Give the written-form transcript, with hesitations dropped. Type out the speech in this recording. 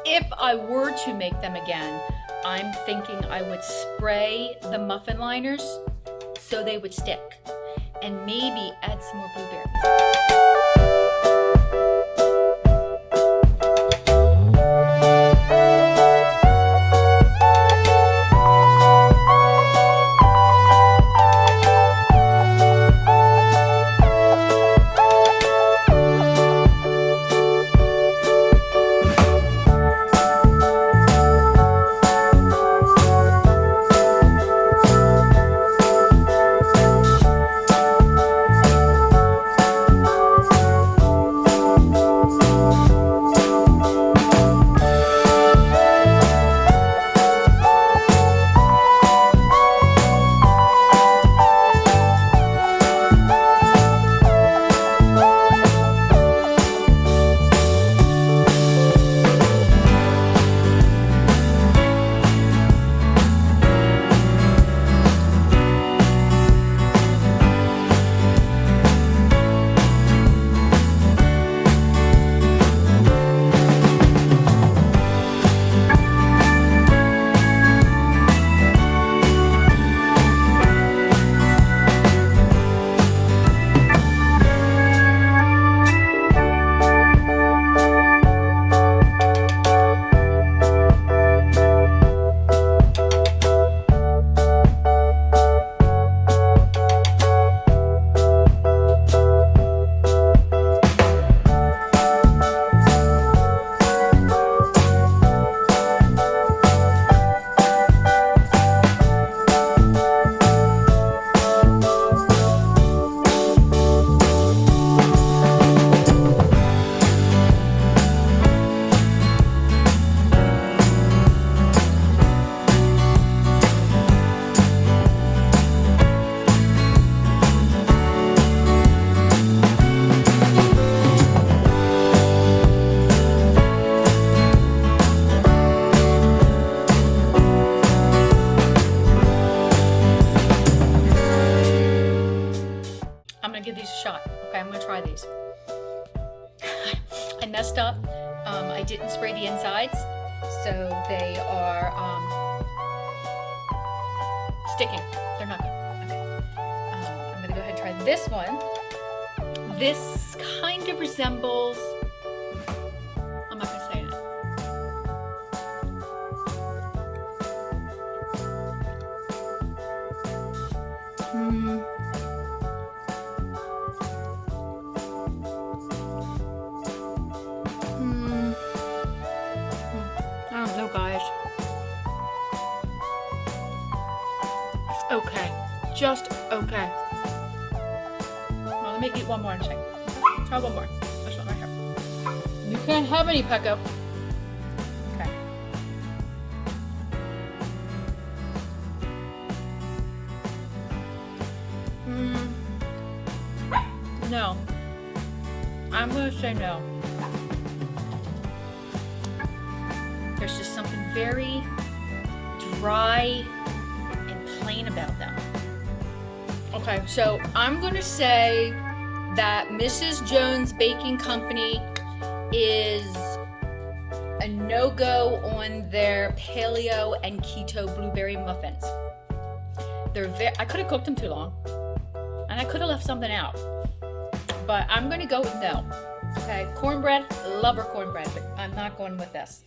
if I were to make them again, I'm thinking I would spray the muffin liners so they would stick, and maybe add some more blueberries. I'm gonna give these a shot. Okay, I'm gonna try these. I messed up. I didn't spray the insides, so they are sticking. They're not good. Okay. I'm gonna go ahead and try this one. This kind of resembles. I'm not gonna say it. I don't know, guys. It's okay. Just okay. Well, let me eat one more and say. Try one more. This one right here. You can't have any, Pecco. Okay. No. I'm gonna say no. There's just something very dry and plain about them. Okay, so I'm gonna say that Mrs. Jones Baking Company is a no-go on their Paleo and Keto blueberry muffins. I could have cooked them too long, and I could have left something out, but I'm gonna go with no. Okay, cornbread, love her cornbread, but I'm not going with this.